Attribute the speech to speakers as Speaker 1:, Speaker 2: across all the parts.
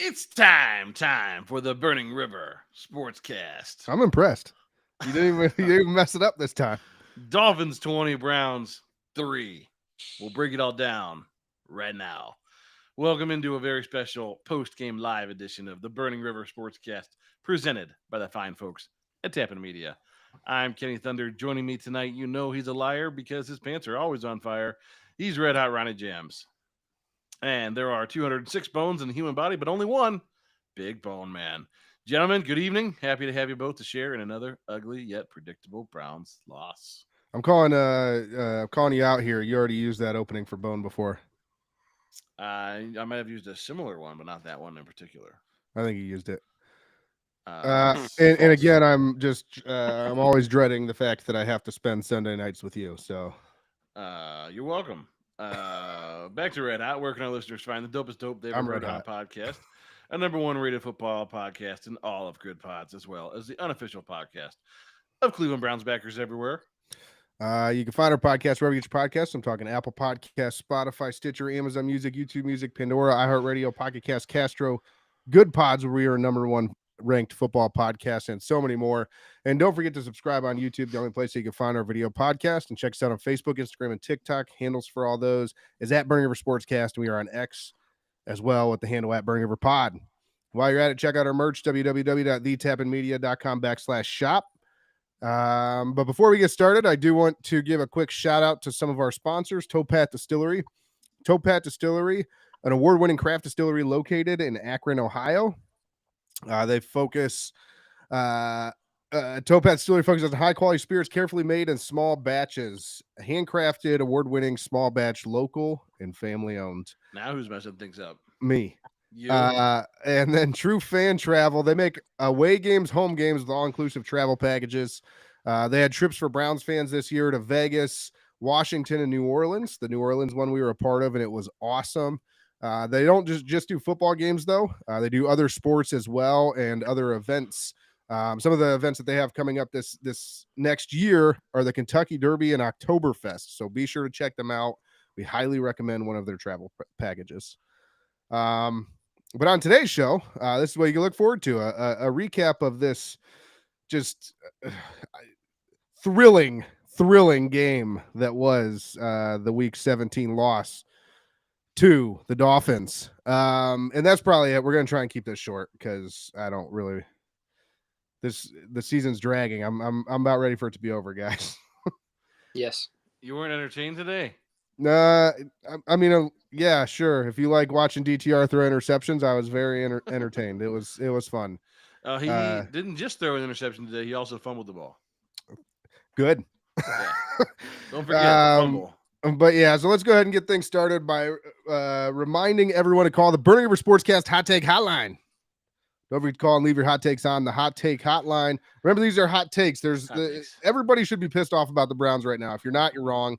Speaker 1: It's time for the Burning River Sportscast.
Speaker 2: I'm impressed. You didn't even mess it up this time.
Speaker 1: Dolphins 20, Browns 3. We'll break it all down right now. Welcome into a very special post-game live edition of the Burning River Sportscast, presented by the fine folks at Tappan Media. I'm Kenny Thunder. Joining me tonight, you know he's a liar because his pants are always on fire. He's Red Hot Ronnie Jams. And there are 206 bones in the human body, but only one big bone man. Gentlemen, good evening. Happy to have you both to share in another ugly yet predictable Browns loss.
Speaker 2: I'm calling you out here. You already used that opening for Bone before.
Speaker 1: I might have used a similar one, but not that one in particular.
Speaker 2: I think you used it. And again, I'm always dreading the fact that I have to spend Sunday nights with you. So,
Speaker 1: you're welcome. Back to Red Hot. Where can our listeners find the dopest dope they've ever heard on a podcast? A number one rated football podcast in all of good pods, as well as the unofficial podcast of Cleveland Browns backers everywhere.
Speaker 2: You can find our podcast wherever you get your podcasts. I'm talking Apple Podcasts, Spotify, Stitcher, Amazon Music, YouTube Music, Pandora, iHeartRadio, Pocket Cast, Castro, Good Pods, where we are number one ranked football podcast, and so many more. And don't forget to subscribe on YouTube, the only place you can find our video podcast, and check us out on Facebook, Instagram, and TikTok. Handles for all those is at Burning River Sportscast, and we are on X as well with the handle at Burning River Pod. While you're at it, check out our merch, www.thetappenmedia.com/shop. But before we get started, I do want to give a quick shout out to some of our sponsors. Towpat Distillery, an award-winning craft distillery located in Akron, Ohio. They focus, Towpat Distillery focuses on high-quality spirits, carefully made in small batches, handcrafted, award-winning, small batch, local, and family-owned.
Speaker 1: Now who's messing things up?
Speaker 2: Me. And then True Fan Travel. They make away games, home games with all-inclusive travel packages. They had trips for Browns fans this year to Vegas, Washington, and New Orleans. The New Orleans one we were a part of, and it was awesome. They don't just do football games, though. They do other sports as well and other events. Some of the events that they have coming up this next year are the Kentucky Derby and Oktoberfest. So be sure to check them out. We highly recommend one of their travel packages. But on today's show, this is what you can look forward to, a recap of this just thrilling game that was the Week 17 loss to the Dolphins. And that's probably it. We're going to try and keep this short because I don't really – the season's dragging. I'm about ready for it to be over, guys.
Speaker 3: Yes.
Speaker 1: You weren't entertained today?
Speaker 2: I mean, yeah, sure. If you like watching DTR throw interceptions, I was very entertained. It was fun.
Speaker 1: He didn't just throw an interception today. He also fumbled the ball.
Speaker 2: Good.
Speaker 1: Yeah. Don't forget the fumble.
Speaker 2: But yeah, so let's go ahead and get things started by reminding everyone to call the Burning River Sportscast Hot Take Hotline. Don't forget to call and leave your hot takes on the Hot Take Hotline. Remember, these are hot takes. Everybody should be pissed off about the Browns right now. If you're not, you're wrong.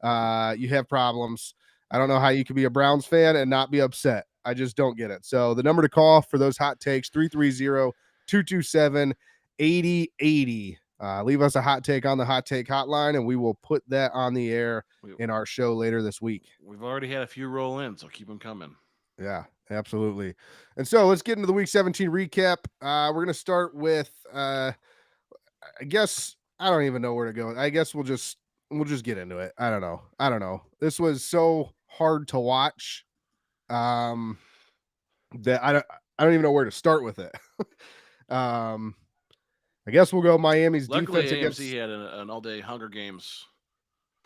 Speaker 2: You have problems. I don't know how you could be a Browns fan and not be upset. I just don't get it. So the number to call for those hot takes, 330-227-8080. Leave us a hot take on the Hot Take Hotline, and we will put that on the air in our show later this week.
Speaker 1: We've already had a few roll in, so keep them coming.
Speaker 2: Yeah, absolutely. And so let's get into the Week 17 recap. We're going to start with, I guess, I don't even know where to go. I guess we'll just get into it. I don't know. This was so hard to watch that I don't even know where to start with it. I guess we'll go Miami's
Speaker 1: Luckily,
Speaker 2: defense.
Speaker 1: AMC had an all-day Hunger Games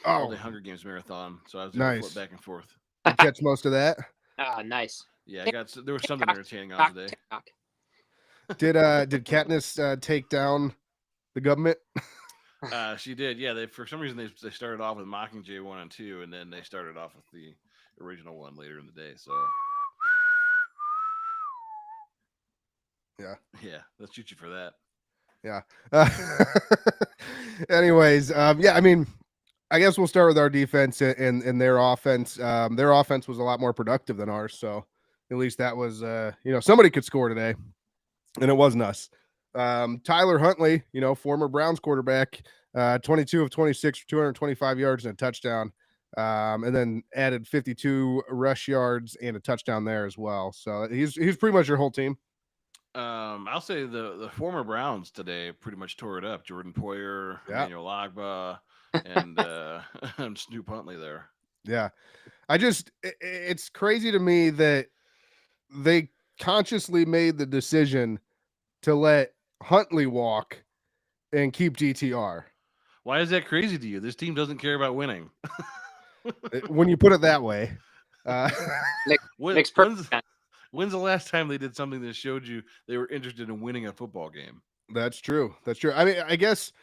Speaker 1: marathon, so I was able to flip back and forth.
Speaker 2: You catch most of that?
Speaker 3: Ah, nice.
Speaker 1: Yeah, there was something entertaining on today.
Speaker 2: Did Katniss take down the government?
Speaker 1: She did. Yeah, for some reason they started off with Mockingjay 1 and 2, and then they started off with the original one later in the day. So yeah, let's shoot you for that.
Speaker 2: Yeah. Anyways, yeah, I mean, I guess we'll start with our defense and their offense. Their offense was a lot more productive than ours, so at least that was somebody could score today, and it wasn't us. Tyler Huntley, former Browns quarterback, 22 of 26 for 225 yards and a touchdown. and then added 52 rush yards and a touchdown there as well. So he's pretty much your whole team.
Speaker 1: I'll say the former Browns today pretty much tore it up. Jordan Poyer,
Speaker 2: Yeah.
Speaker 1: Emmanuel Agba, and and Snoop Huntley there.
Speaker 2: Yeah. It's crazy to me that they consciously made the decision to let Huntley walk and keep DTR.
Speaker 1: Why is that crazy to you? This team doesn't care about winning.
Speaker 2: When you put it that way.
Speaker 3: Makes perfect sense.
Speaker 1: When's the last time they did something that showed you they were interested in winning a football game?
Speaker 2: That's true. That's true. I mean, I guess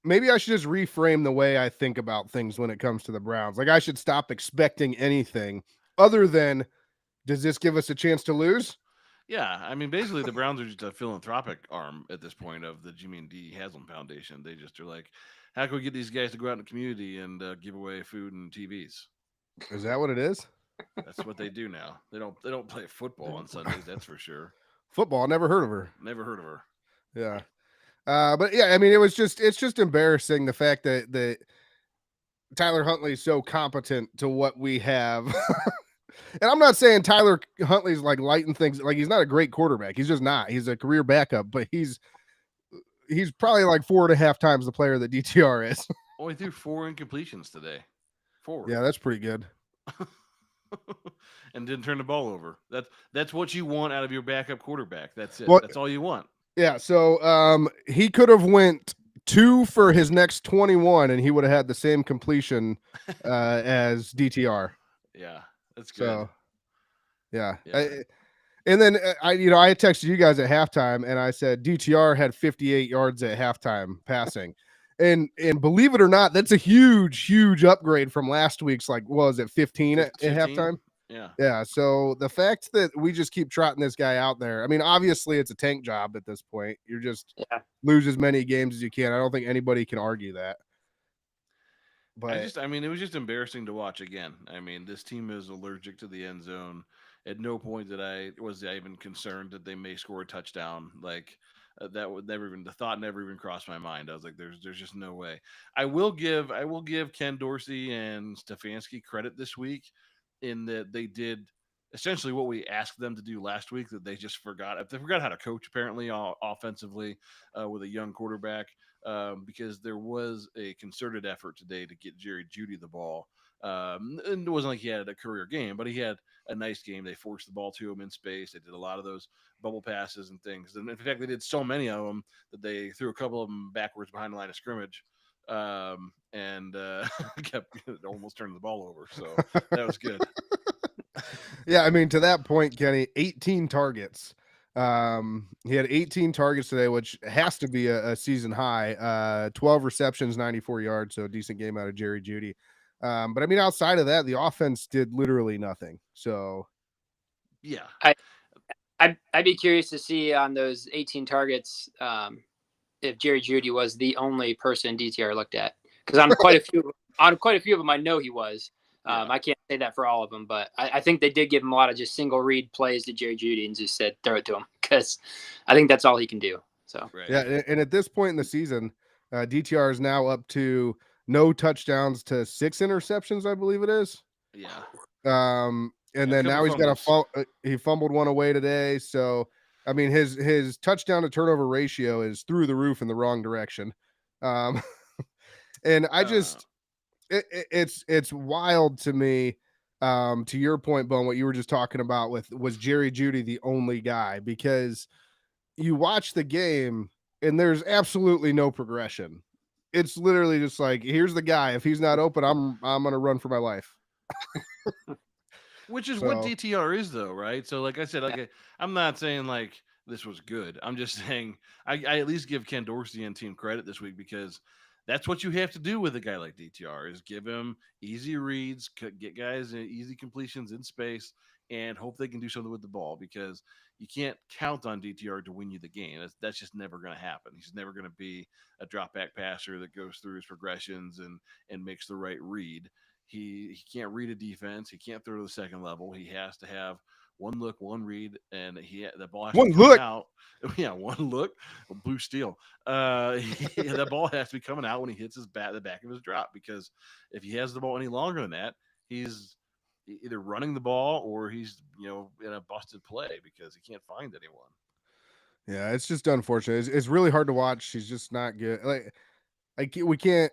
Speaker 2: maybe I should just reframe the way I think about things when it comes to the Browns. Like I should stop expecting anything other than, does this give us a chance to lose?
Speaker 1: Yeah, I mean, basically, the Browns are just a philanthropic arm at this point of the Jimmy and Dee Haslam Foundation. They just are like, how can we get these guys to go out in the community and give away food and TVs?
Speaker 2: Is that what it is?
Speaker 1: That's what they do now. They don't play football on Sundays. That's for sure.
Speaker 2: Football. Never heard of her.
Speaker 1: Never heard of her.
Speaker 2: Yeah. But yeah, I mean, it's just embarrassing the fact that Tyler Huntley is so competent to what we have. And I'm not saying Tyler Huntley's like lighting things, like he's not a great quarterback. He's just not. He's a career backup, but he's probably like 4.5 times the player that DTR is.
Speaker 1: Only threw 4 incompletions today. 4.
Speaker 2: Yeah, that's pretty good.
Speaker 1: And didn't turn the ball over. That's what you want out of your backup quarterback. That's it.
Speaker 2: What?
Speaker 1: That's all you want.
Speaker 2: Yeah, so he could have went 2 for his next 21 and he would have had the same completion as DTR.
Speaker 1: Yeah, that's good.
Speaker 2: So yeah. And then I texted you guys at halftime and I said DTR had 58 yards at halftime passing. And believe it or not, that's a huge upgrade from last week's, like, what was it, 15 at halftime?
Speaker 1: Yeah.
Speaker 2: Yeah. So the fact that we just keep trotting this guy out there, I mean, obviously it's a tank job at this point. You're just lose as many games as you can. I don't think anybody can argue that. But
Speaker 1: I mean, it was just embarrassing to watch again. I mean, this team is allergic to the end zone. At no point was I even concerned that they may score a touchdown. Like that would never even, the thought never even crossed my mind. I was like, there's just no way. I will give Ken Dorsey and Stefanski credit this week in that they did essentially what we asked them to do last week, that they just forgot. They forgot how to coach apparently offensively with a young quarterback. Because there was a concerted effort today to get Jerry Jeudy the ball. And it wasn't like he had a career game, but he had a nice game. They forced the ball to him in space. They did a lot of those bubble passes and things. And in fact, they did so many of them that they threw a couple of them backwards behind the line of scrimmage and kept almost turning the ball over. So that was good.
Speaker 2: Yeah, I mean, to that point, Kenny, 18 targets. He had 18 targets today, which has to be a season high. 12 receptions, 94 yards, so a decent game out of Jerry Jeudy. But I mean, outside of that, the offense did literally nothing. So
Speaker 1: yeah,
Speaker 3: I'd be curious to see on those 18 targets if Jerry Jeudy was the only person DTR looked at, because on quite a few of them I know he was. I can't say that for all of them, but I think they did give him a lot of just single read plays to Jerry Jeudy and just said throw it to him, because I think that's all he can do. So
Speaker 2: yeah, and at this point in the season, DTR is now up to no touchdowns to 6 interceptions, I believe it is.
Speaker 1: Yeah.
Speaker 2: And then now he's got he fumbled one away today. So I mean, his touchdown to turnover ratio is through the roof in the wrong direction. And I just. It's wild to me. To your point, Bone, what you were just talking about was Jerry Jeudy the only guy, because you watch the game and there's absolutely no progression. It's literally just like, here's the guy. If he's not open, I'm gonna run for my life.
Speaker 1: Which is what DTR is, though, right? So, like I said, I'm not saying like this was good. I'm just saying I at least give Ken Dorsey and team credit this week, because that's what you have to do with a guy like DTR, is give him easy reads, get guys easy completions in space, and hope they can do something with the ball, because you can't count on DTR to win you the game. That's just never going to happen. He's never going to be a drop back passer that goes through his progressions and makes the right read. He can't read a defense. He can't throw to the second level. He has to have one look, one read, and the ball has
Speaker 2: One
Speaker 1: to be coming
Speaker 2: look.
Speaker 1: out. Yeah, one look, blue steel. The ball has to be coming out when he hits the back of his drop, because if he has the ball any longer than that, he's either running the ball or he's in a busted play because he can't find anyone.
Speaker 2: Yeah, it's just unfortunate. It's really hard to watch. He's just not good. We can't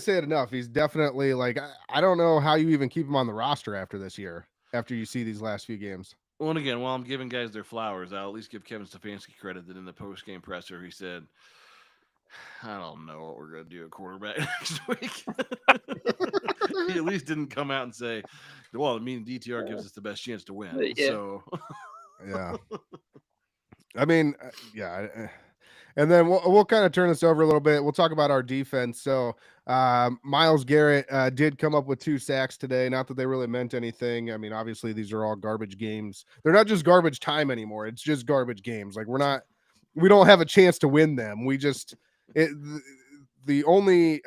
Speaker 2: say it enough. He's definitely I don't know how you even keep him on the roster after this year, after you see these last few games.
Speaker 1: Well, and again, while I'm giving guys their flowers, I'll at least give Kevin Stefanski credit that in the post game presser he said, "I don't know what we're going to do at quarterback next week." He at least didn't come out and say, "Well, I mean, DTR gives us the best chance to win."
Speaker 3: Yeah.
Speaker 1: So,
Speaker 2: Yeah. I mean, yeah. And then we'll kind of turn this over a little bit. We'll talk about our defense. So Myles Garrett did come up with 2 sacks today. Not that they really meant anything. I mean, obviously these are all garbage games. They're not just garbage time anymore. It's just garbage games. Like we don't have a chance to win them. The only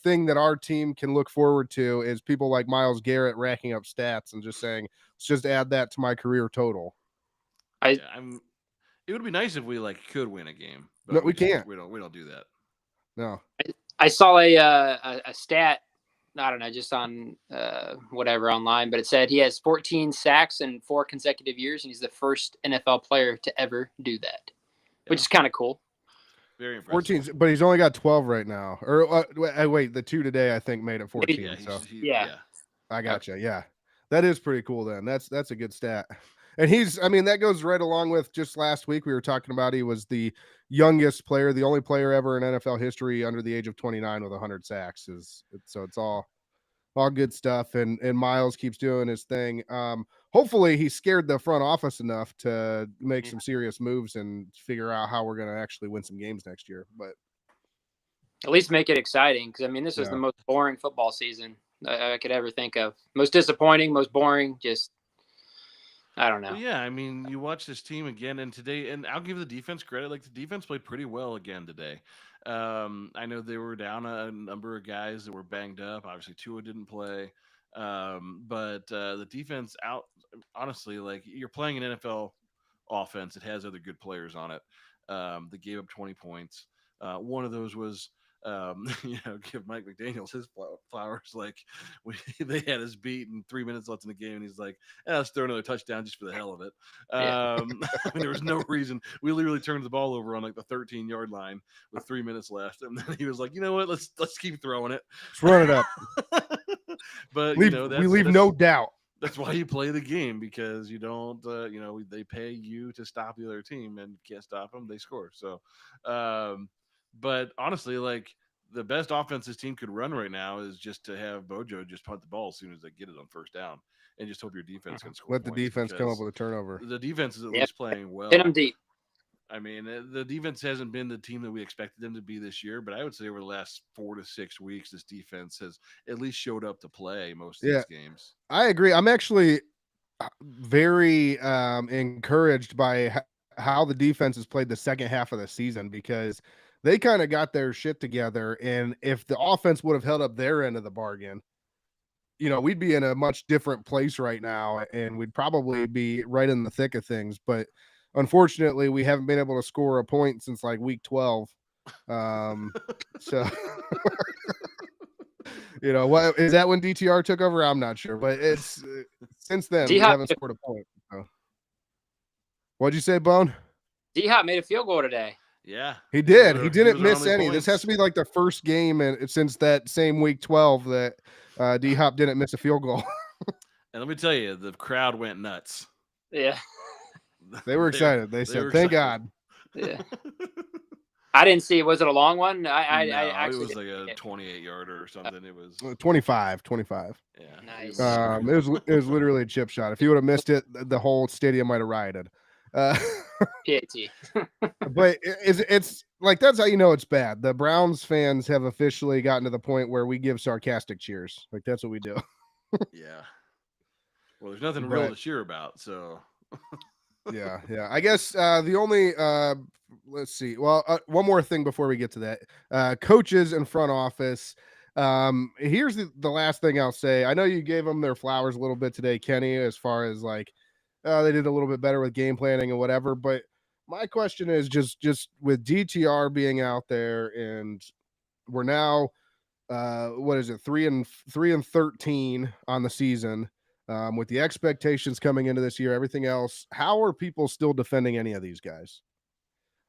Speaker 2: thing that our team can look forward to is people like Myles Garrett racking up stats and just saying, let's just add that to my career total.
Speaker 1: It would be nice if we could win a game, but
Speaker 2: no, we can't.
Speaker 1: We don't do that.
Speaker 2: No.
Speaker 3: I saw a stat, I don't know, just on whatever online, but it said he has 14 sacks in 4 consecutive years, and he's the first NFL player to ever do that, which is kind of cool.
Speaker 1: Very impressive.
Speaker 2: 14, but he's only got 12 right now. Or wait, the 2 today I think made it 14.
Speaker 3: Yeah,
Speaker 2: I gotcha. Yeah, that is pretty cool. Then that's a good stat. And that goes right along with just last week we were talking about. He was the youngest player, the only player ever in NFL history under the age of 29 with 100 sacks. So it's all good stuff. And Myles keeps doing his thing. Hopefully he scared the front office enough to make some serious moves and figure out how we're going to actually win some games next year. But
Speaker 3: at least make it exciting, because this was the most boring football season I could ever think of. Most disappointing, most boring. Just I don't know.
Speaker 1: Well, yeah, you watch this team again, and today, and I'll give the defense credit. The defense played pretty well again today. I know they were down a number of guys that were banged up. Obviously, Tua didn't play, but the defense honestly, you're playing an NFL offense that has other good players on it. They gave up 20 points. One of those was give Mike McDaniels his flowers. They had us beat in 3 minutes left in the game, and he's like, let's throw another touchdown just for the hell of it. There was no reason. We literally turned the ball over on the 13-yard line with 3 minutes left, and then he was like, you know what, let's keep throwing it.
Speaker 2: Let's run it up.
Speaker 1: But
Speaker 2: we leave no doubt.
Speaker 1: That's why you play the game, because you don't, they pay you to stop the other team, and you can't stop them. They score. So, but honestly, the best offense this team could run right now is just to have Bojo just punt the ball as soon as they get it on first down, and just hope your defense can score.
Speaker 2: Let the defense come up with a turnover.
Speaker 1: The defense is at least playing well.
Speaker 3: Hit them deep.
Speaker 1: The defense hasn't been the team that we expected them to be this year, but I would say over the last 4 to 6 weeks, this defense has at least showed up to play most of these games.
Speaker 2: I agree. I'm actually very encouraged by how the defense has played the second half of the season, because they kind of got their shit together. And if the offense would have held up their end of the bargain, we'd be in a much different place right now, and we'd probably be right in the thick of things. But unfortunately, we haven't been able to score a point since week 12. So, what is that when DTR took over? I'm not sure, but it's since then we haven't scored a point. So. What'd you say, Bone?
Speaker 3: D-Hop made a field goal today.
Speaker 1: Yeah,
Speaker 2: he did. He didn't miss any. This has to be the first game since that same week 12 that D-Hop didn't miss a field goal.
Speaker 1: And let me tell you, the crowd went nuts.
Speaker 3: Yeah.
Speaker 2: They were excited. They said, thank God.
Speaker 3: Yeah. I didn't see. Was it a long one? I
Speaker 1: actually it was a 28-yarder or something. It was
Speaker 2: 25.
Speaker 1: Yeah.
Speaker 3: Nice.
Speaker 2: It was literally a chip shot. If he would have missed it, the whole stadium might have rioted.
Speaker 3: PAT.
Speaker 2: But it's that's how you know it's bad. The Browns fans have officially gotten to the point where we give sarcastic cheers. That's what we do.
Speaker 1: Yeah. Well, there's nothing real to cheer about, so.
Speaker 2: Yeah. I guess the only let's see. Well, one more thing before we get to that. Coaches and front office. Here's the last thing I'll say. I know you gave them their flowers a little bit today, Kenny, as far as like they did a little bit better with game planning and whatever. But my question is just with DTR being out there, and we're now what is it, 3-13 on the season, with the expectations coming into this year, everything else. How are people still defending any of these guys?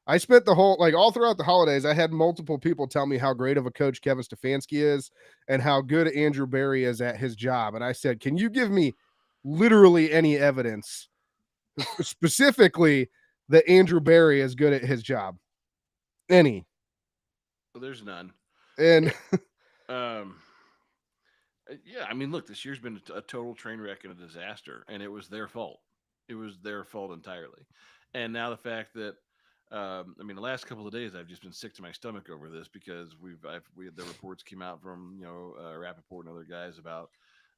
Speaker 2: I spent the whole, like, all throughout the holidays, I had multiple people tell me how great of a coach Kevin Stefanski is and how good Andrew Berry is at his job. And I said, can you give me literally any evidence specifically that Andrew Berry is good at his job? Any?
Speaker 1: Well, there's none.
Speaker 2: And
Speaker 1: yeah, I mean, look, this year's been a total train wreck and a disaster, and it was their fault. It was their fault entirely. And now the fact that, I mean, the last couple of days I've just been sick to my stomach over this because the reports came out from Rappaport and other guys about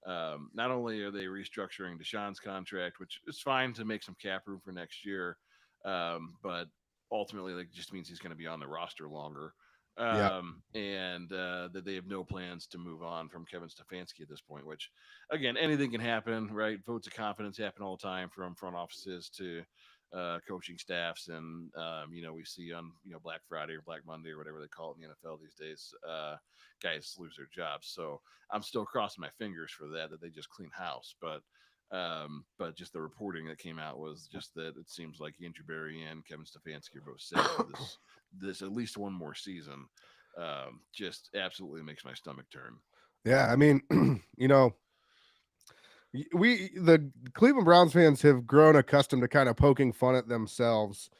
Speaker 1: not only are they restructuring Deshaun's contract, which is fine to make some cap room for next year, but ultimately that just means he's going to be on the roster longer. And that they have no plans to move on from Kevin Stefanski at this point, which again, anything can happen, right? Votes of confidence happen all the time, from front offices to coaching staffs. And, we see on, Black Friday or Black Monday or whatever they call it in the NFL these days, guys lose their jobs. So I'm still crossing my fingers for that they just clean house. But just the reporting that came out was just that it seems like Andrew Berry and Kevin Stefanski are both set for this at least one more season. Just absolutely makes my stomach turn.
Speaker 2: Yeah, I mean, the Cleveland Browns fans have grown accustomed to kind of poking fun at themselves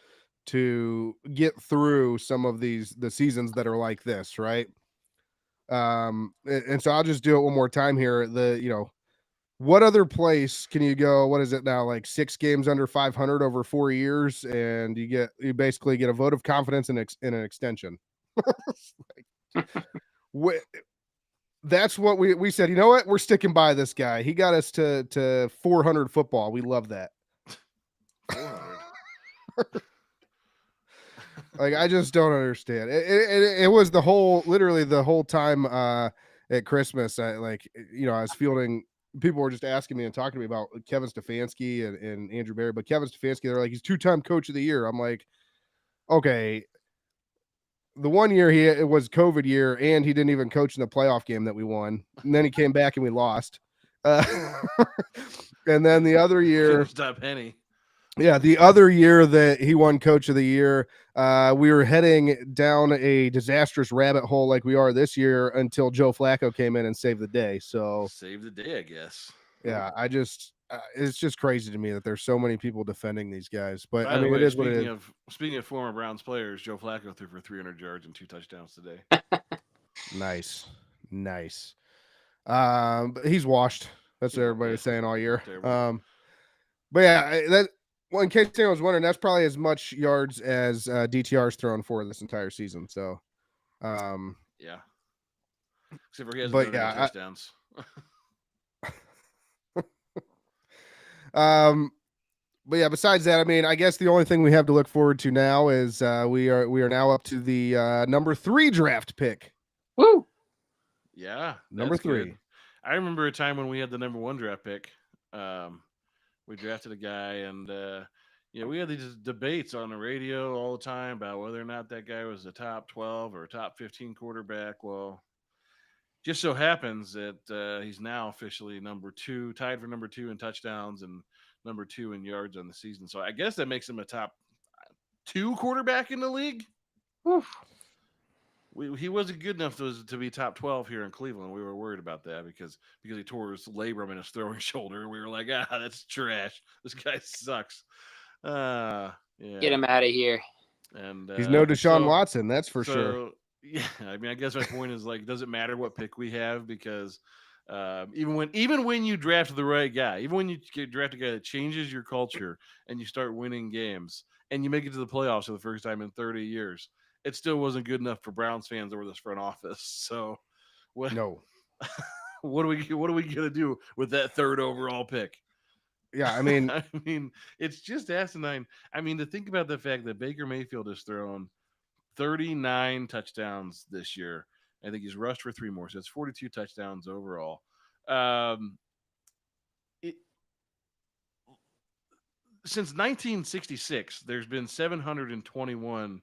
Speaker 2: to get through some of the seasons that are like this, right? And so I'll just do it one more time here. What other place can you go? What is it now? Like 6 games under 500 over 4 years, and you basically get a vote of confidence in an extension. That's what we said. You know what? We're sticking by this guy. He got us to 400 football. We love that.
Speaker 1: 400.
Speaker 2: Like, I just don't understand. It was literally the whole time at Christmas. I was fielding. People were just asking me and talking to me about Kevin Stefanski and Andrew Berry, but Kevin Stefanski, they're like, he's 2-time coach of the year. I'm like, okay. The one year it was COVID year, and he didn't even coach in the playoff game that we won. And then he came back and we lost. And then the other year,
Speaker 1: stop Penny.
Speaker 2: Yeah, the other year that he won coach of the year, we were heading down a disastrous rabbit hole like we are this year until Joe Flacco came in and saved the day. So
Speaker 1: save the day, I guess.
Speaker 2: Yeah, it's just crazy to me that there's so many people defending these guys. But
Speaker 1: By the way,
Speaker 2: it is what it is.
Speaker 1: Speaking of former Browns players, Joe Flacco threw for 300 yards and 2 touchdowns today.
Speaker 2: Nice. But he's washed. That's what everybody's saying all year. But yeah, in case anyone was wondering, that's probably as much yards as DTR's thrown for this entire season. So,
Speaker 1: yeah. Except for he hasn't thrown any touchdowns.
Speaker 2: But yeah, besides that, I mean, I guess the only thing we have to look forward to now is we are now up to the number 3 draft pick.
Speaker 3: Woo!
Speaker 1: Yeah,
Speaker 2: number 3.
Speaker 1: Good. I remember a time when we had the number 1 draft pick. We drafted a guy, and we had these debates on the radio all the time about whether or not that guy was a top 12 or top 15 quarterback. Well, just so happens that he's now officially number 2, tied for number 2 in touchdowns and number 2 in yards on the season. So I guess that makes him a top 2 quarterback in the league.
Speaker 3: Oof.
Speaker 1: He wasn't good enough to be top 12 here in Cleveland. We were worried about that because he tore his labrum in his throwing shoulder. We were like, that's trash. This guy sucks. Yeah.
Speaker 3: Get him out of here.
Speaker 1: And
Speaker 2: he's no Deshaun Watson, that's for sure.
Speaker 1: Yeah, I mean, I guess my point is, like, it doesn't matter what pick we have because even when you draft the right guy, even when you draft a guy that changes your culture and you start winning games and you make it to the playoffs for the first time in 30 years, it still wasn't good enough for Browns fans or this front office. So, what are we gonna do with that 3rd overall pick?
Speaker 2: Yeah, I mean,
Speaker 1: it's just asinine. I mean, to think about the fact that Baker Mayfield has thrown 39 touchdowns this year, I think he's rushed for 3 more. So it's 42 touchdowns overall. Since 1966, there's been 721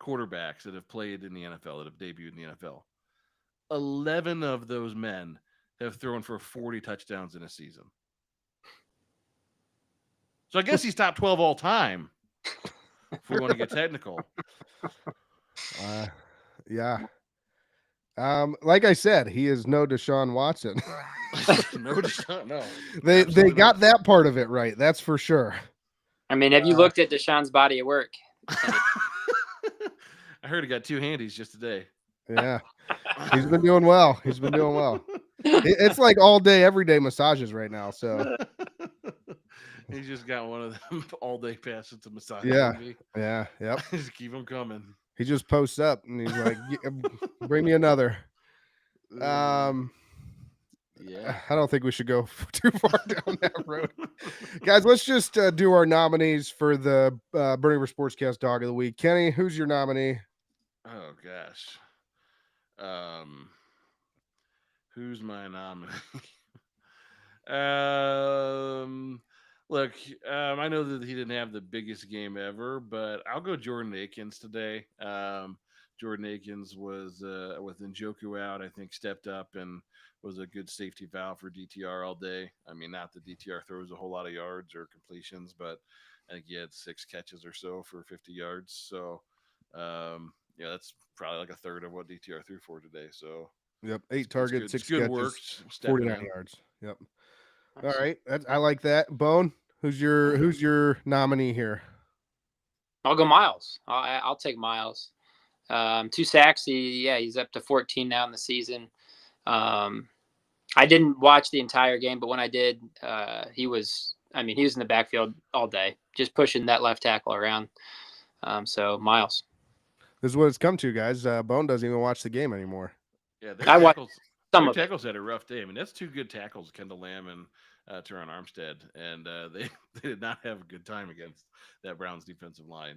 Speaker 1: quarterbacks that have played in the NFL, that have debuted in the NFL. 11 of those men have thrown for 40 touchdowns in a season. So I guess he's top 12 all time, if we want to get technical.
Speaker 2: Yeah. Like I said, he is no Deshaun Watson.
Speaker 1: No Deshaun, no.
Speaker 2: They got that part of it right. That's for sure.
Speaker 3: I mean, have you looked at Deshaun's body of work?
Speaker 1: I heard he got 2 handies just today.
Speaker 2: Yeah. He's been doing well. It's like all day, every day massages right now. So
Speaker 1: he's just got one of them all day passes to massage.
Speaker 2: Yeah. Yep.
Speaker 1: Just keep them coming.
Speaker 2: He just posts up and he's like, bring me another.
Speaker 1: Yeah.
Speaker 2: I don't think we should go too far down that road. Guys, let's just do our nominees for the Burning River Sportscast Dog of the Week. Kenny, who's your nominee?
Speaker 1: Oh, gosh. Who's my nominee? Look, I know that he didn't have the biggest game ever, but I'll go Jordan Akins today. Jordan Akins was, with Njoku out, I think stepped up and was a good safety valve for DTR all day. I mean, not that DTR throws a whole lot of yards or completions, but I think he had 6 catches or so for 50 yards. So, yeah, that's probably like a third of what DTR threw for today. So,
Speaker 2: yep, 8 targets, 6
Speaker 1: good
Speaker 2: catches,
Speaker 1: work,
Speaker 2: 49 yards. Yep. All right, I like that. Bone, who's your nominee here?
Speaker 3: I'll go Miles. I'll take Miles. 2 sacks. He's up to 14 now in the season. I didn't watch the entire game, but when I did, he was in the backfield all day, just pushing that left tackle around. So Miles.
Speaker 2: This is what it's come to, guys. Bone doesn't even watch the game anymore.
Speaker 1: Yeah,
Speaker 3: their
Speaker 1: tackles had a rough day. I mean, that's 2 good tackles, Kendall Lamb and Teron Armstead, and they did not have a good time against that Browns defensive line.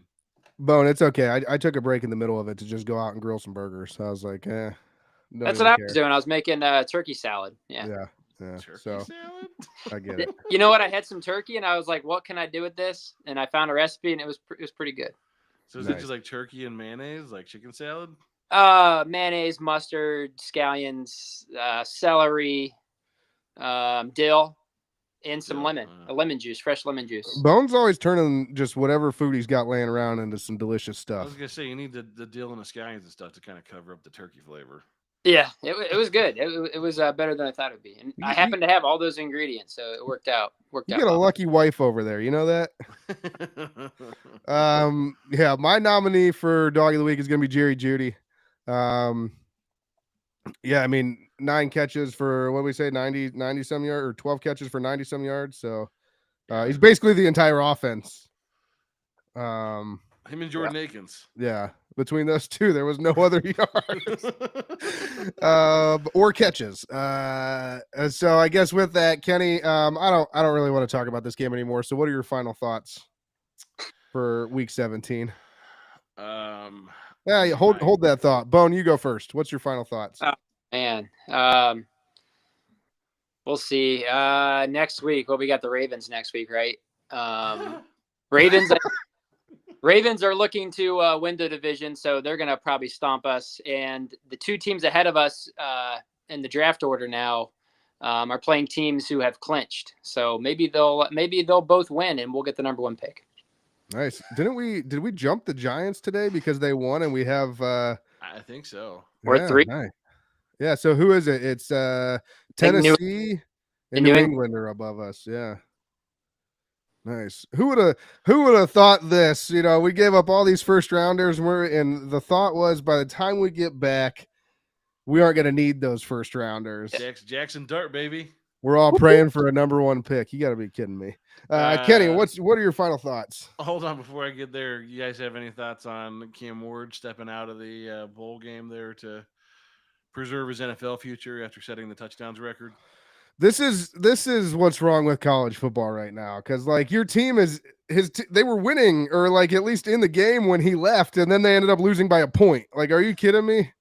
Speaker 2: Bone, it's okay. I took a break in the middle of it to just go out and grill some burgers. So I was like,
Speaker 3: that's what I was doing. I was making turkey salad. Yeah.
Speaker 1: Turkey
Speaker 2: salad? I get it.
Speaker 3: You know what? I had some turkey and I was like, what can I do with this? And I found a recipe and it was pretty good.
Speaker 1: So is it just like turkey and mayonnaise, like chicken salad?
Speaker 3: Mayonnaise, mustard, scallions, celery, dill, and some lemon juice, fresh lemon juice.
Speaker 2: Bone's always turning just whatever food he's got laying around into some delicious stuff.
Speaker 1: I was gonna say you need the dill and the scallions and stuff to kind of cover up the turkey flavor.
Speaker 3: Yeah, it was good. It was better than I thought it would be, and I happened to have all those ingredients, so it worked out. You
Speaker 2: got a lucky wife over there, you know that. Yeah, my nominee for Dog of the Week is gonna be Jerry Jeudy. Yeah, I mean 9 catches for what we say 90 some yards, or 12 catches for 90 some yards. So he's basically the entire offense.
Speaker 1: Him and Jordan Akins.
Speaker 2: Yeah, between those 2, there was no other yards or catches. So I guess with that, Kenny, I don't really want to talk about this game anymore. So what are your final thoughts for Week 17? Yeah, hold that thought. Bone, you go first. What's your final thoughts?
Speaker 3: Man, we'll see. Next week, we got the Ravens next week, right? Ravens are looking to win the division, so they're going to probably stomp us. And the 2 teams ahead of us in the draft order now are playing teams who have clinched. So maybe they'll both win, and we'll get the number 1 pick.
Speaker 2: Nice. Did we jump the Giants today because they won, and we have
Speaker 1: I think so.
Speaker 3: We're 3.
Speaker 2: Nice. Yeah, so who is it? It's Tennessee and New England are above us. Yeah. Nice. Who would have thought this? You know, we gave up all these first rounders, and the thought was by the time we get back, we aren't going to need those first rounders.
Speaker 1: Jackson Dart, baby.
Speaker 2: We're all praying for a number 1 pick. You got to be kidding me. Kenny, what are your final thoughts?
Speaker 1: Hold on, before I get there, you guys have any thoughts on Cam Ward stepping out of the bowl game there to preserve his NFL future after setting the touchdowns record?
Speaker 2: This is what's wrong with college football right now, because like your team they were winning, or like at least in the game when he left, and then they ended up losing by a point. Like, are you kidding me?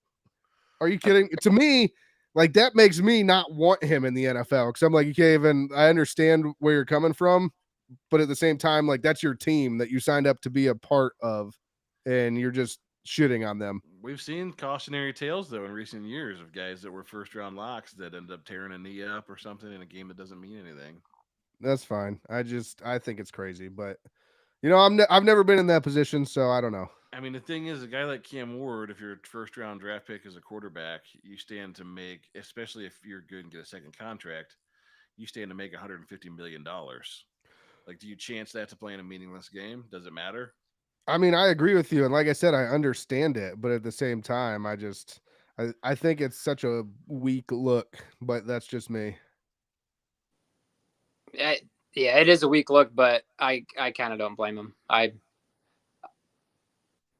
Speaker 2: Are you kidding? To me, like that makes me not want him in the NFL because I'm like, you can't even. I understand where you're coming from, but at the same time, like that's your team that you signed up to be a part of, and you're just shitting on them.
Speaker 1: We've seen cautionary tales though in recent years of guys that were first round locks that end up tearing a knee up or something in a game that doesn't mean anything.
Speaker 2: That's fine. I think it's crazy, but I've never been in that position, so I don't know.
Speaker 1: I mean, the thing is, a guy like Cam Ward, if your first round draft pick is a quarterback, you stand to make, especially if you're good and get a second contract, you stand to make $150 million. Like, do you chance that to play in a meaningless game? Does it matter?
Speaker 2: I mean, I agree with you, and like I said, I understand it, but at the same time, I think it's such a weak look, but that's just me.
Speaker 3: Yeah, it is a weak look, but I kind of don't blame him.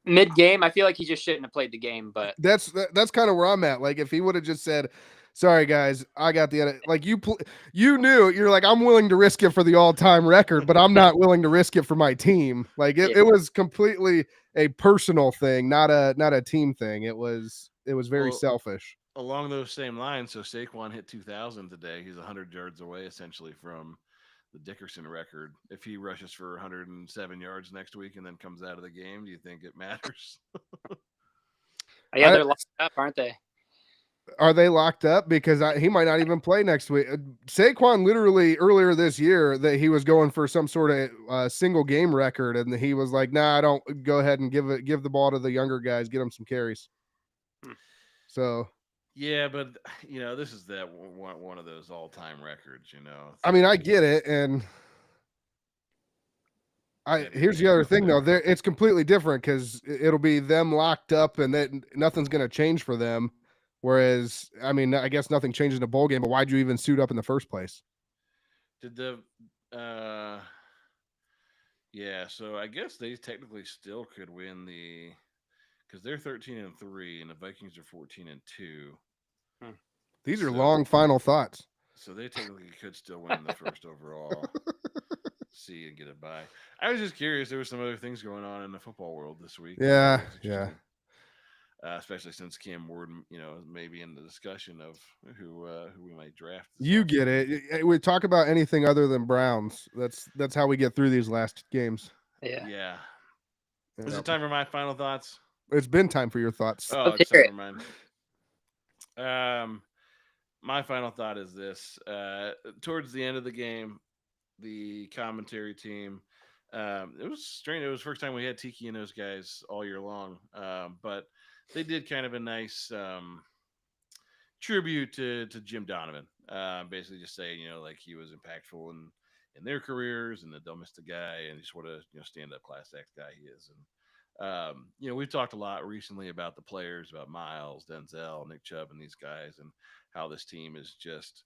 Speaker 3: Mid game, I feel like he just shouldn't have played the game, but
Speaker 2: that's kind of where I'm at. Like if he would have just said, "Sorry guys, I got the like you knew you're like I'm willing to risk it for the all-time record, but I'm not willing to risk it for my team." Like it was completely a personal thing, not a team thing. It was very selfish.
Speaker 1: Along those same lines, so Saquon hit 2,000 today. He's 100 yards away essentially from the Dickerson record. If he rushes for 107 yards next week and then comes out of the game, do you think it matters?
Speaker 3: Yeah, they're locked up, aren't they?
Speaker 2: Are they locked up? Because he might not even play next week. Saquon literally earlier this year that he was going for some sort of single game record, and he was like, "Nah, I don't. Go ahead and give the ball to the younger guys, get them some carries." So.
Speaker 1: Yeah, but this is that one of those all-time records.
Speaker 2: I mean, I get it, and here's the other thing though. It's completely different because it'll be them locked up, and that nothing's going to change for them. Whereas, I mean, I guess nothing changed in a bowl game, but why'd you even suit up in the first place?
Speaker 1: Yeah, so I guess they technically still could win because they're 13-3 and the Vikings are 14-2.
Speaker 2: These are long final thoughts.
Speaker 1: So they technically could still win the first overall. See and get it by. I was just curious. There were some other things going on in the football world this week.
Speaker 2: Yeah.
Speaker 1: Especially since Cam Ward, maybe in the discussion of who we might draft.
Speaker 2: You get it. We talk about anything other than Browns. That's how we get through these last games.
Speaker 1: Yeah. Is it time for my final thoughts?
Speaker 2: It's been time for your thoughts.
Speaker 1: Oh, it's time for mine. My final thought is this. Towards the end of the game, the commentary team, it was strange. It was the first time we had Tiki and those guys all year long. But they did kind of a nice tribute to Jim Donovan. Basically just saying, like he was impactful in their careers and that they'll miss the guy and just what a stand-up class act guy he is. And we've talked a lot recently about the players, about Miles, Denzel, Nick Chubb, and these guys, and how this team is just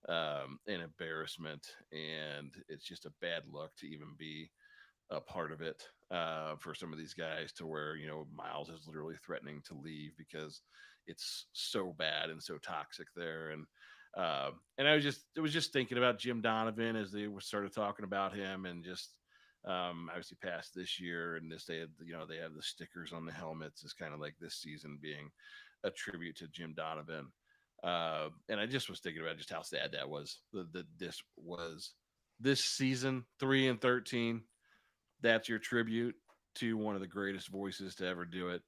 Speaker 1: an embarrassment, and it's just a bad look to even be a part of it for some of these guys, to where Miles is literally threatening to leave because it's so bad and so toxic there. And I was just thinking about Jim Donovan as they started talking about him, and just obviously past this year, and they have the stickers on the helmets. It's kind of like this season being a tribute to Jim Donovan. And I just was thinking about just how sad that was. This season 3-13. That's your tribute to one of the greatest voices to ever do it.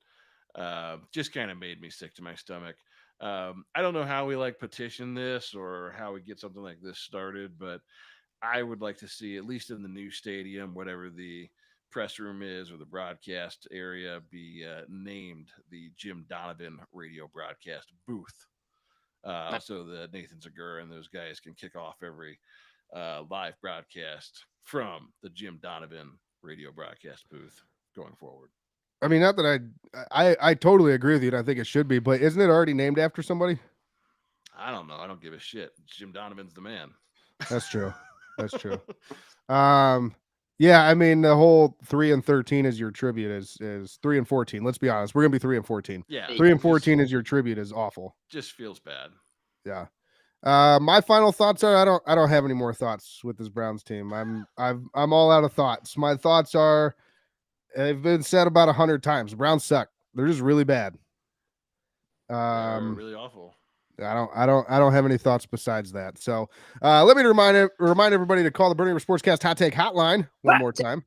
Speaker 1: Just kind of made me sick to my stomach. I don't know how we petition this or how we get something like this started, but I would like to see, at least in the new stadium, whatever the press room is or the broadcast area, be named the Jim Donovan radio broadcast booth. So that Nathan Zegura and those guys can kick off every live broadcast from the Jim Donovan radio broadcast booth going forward.
Speaker 2: I mean, not that I totally agree with you, and I think it should be, but isn't it already named after somebody?
Speaker 1: I don't know. I don't give a shit. Jim Donovan's the man.
Speaker 2: That's true. That's true. Yeah, I mean, the whole 3-13 is your tribute is 3-14. Let's be honest. We're gonna be 3-14.
Speaker 1: Yeah.
Speaker 2: 3-14 is your tribute is awful.
Speaker 1: Just feels bad.
Speaker 2: Yeah. My final thoughts are I don't have any more thoughts with this Browns team. I'm all out of thoughts. My thoughts are, they've been said about 100 times. The Browns suck. They're just really bad.
Speaker 1: They're really awful.
Speaker 2: I don't have any thoughts besides that. So let me remind everybody to call the Burning River Sportscast Hot Take Hotline one more time.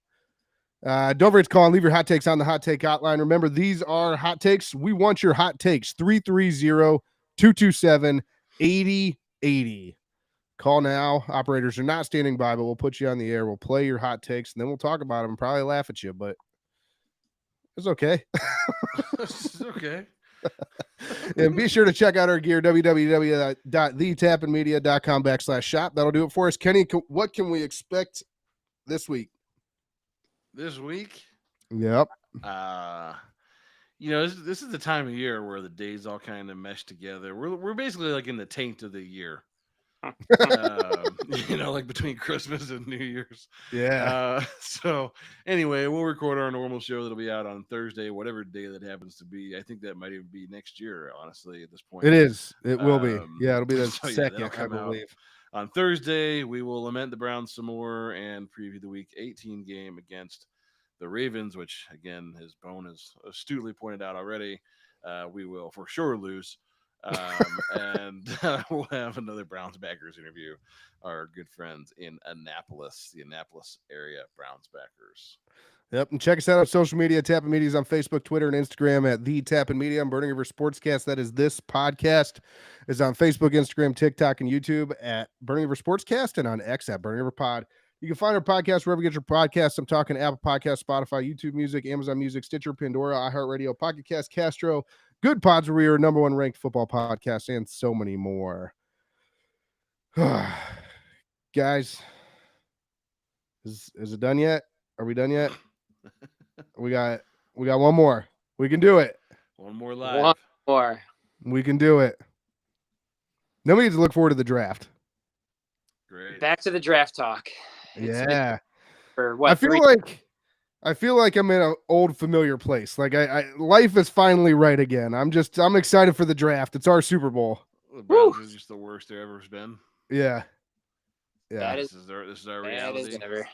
Speaker 2: Don't forget to call and leave your hot takes on the Hot Take Hotline. Remember, these are hot takes. We want your hot takes. 330-227-8080. Call now. Operators are not standing by, but we'll put you on the air. We'll play your hot takes, and then we'll talk about them and probably laugh at you, but it's okay.
Speaker 1: It's okay.
Speaker 2: And be sure to check out our gear, www.thetapandmedia.com/shop. That'll do it for us. Kenny, what can we expect this week?
Speaker 1: This week?
Speaker 2: Yep.
Speaker 1: This is the time of year where the days all kind of mesh together. We're basically like in the taint of the year. Like between Christmas and New Year's.
Speaker 2: Yeah.
Speaker 1: So anyway, we'll record our normal show that'll be out on Thursday, whatever day that happens to be. I think that might even be next year, honestly, at this point.
Speaker 2: It is. It will be. Yeah, it'll be the
Speaker 1: so
Speaker 2: second, I believe.
Speaker 1: On Thursday, we will lament the Browns some more and preview the Week 18 game against the Ravens, which, again, as Bone has astutely pointed out already, we will for sure lose. And we'll have another Browns backers interview. Our good friends in Annapolis, the Annapolis area Browns backers.
Speaker 2: Yep, and check us out on social media. Tappan Media is on Facebook, Twitter, and Instagram at The Tappan Media. I'm Burning River Sportscast. That is this podcast. Is on Facebook, Instagram, TikTok, and YouTube at Burning River Sportscast, and on X at Burning River Pod. You can find our podcast wherever you get your podcasts. I'm talking Apple Podcasts, Spotify, YouTube Music, Amazon Music, Stitcher, Pandora, iHeartRadio, Pocket Cast, Castro, Good Pods, where we are number one ranked football podcast, and so many more. Guys, is it done yet? Are we done yet? We got one more. We can do it.
Speaker 1: One more live.
Speaker 3: One more.
Speaker 2: We can do it. Then we need to look forward to the draft.
Speaker 1: Great.
Speaker 3: Back to the draft talk.
Speaker 2: Yeah.
Speaker 3: For what?
Speaker 2: I feel like I'm in an old familiar place. Like life is finally right again. I'm excited for the draft. It's our Super Bowl.
Speaker 1: The Browns is just the worst there ever has been.
Speaker 2: Yeah. Yeah.
Speaker 1: This is our reality.
Speaker 3: Ever.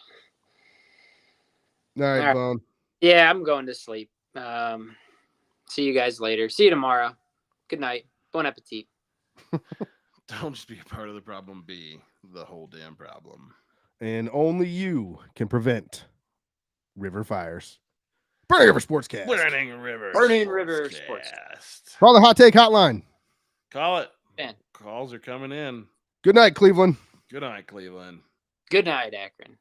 Speaker 2: All right, Bone.
Speaker 3: Yeah, I'm going to sleep. See you guys later. See you tomorrow. Good night. Bon appetit.
Speaker 1: Don't just be a part of the problem, be the whole damn problem.
Speaker 2: And only you can prevent river fires. Burning River Sportscast.
Speaker 1: Burning River
Speaker 3: Sportscast.
Speaker 2: Call the Hot Take Hotline.
Speaker 1: Call it.
Speaker 3: Man.
Speaker 1: Calls are coming in.
Speaker 2: Good night, Cleveland.
Speaker 1: Good night, Cleveland.
Speaker 3: Good night, Akron.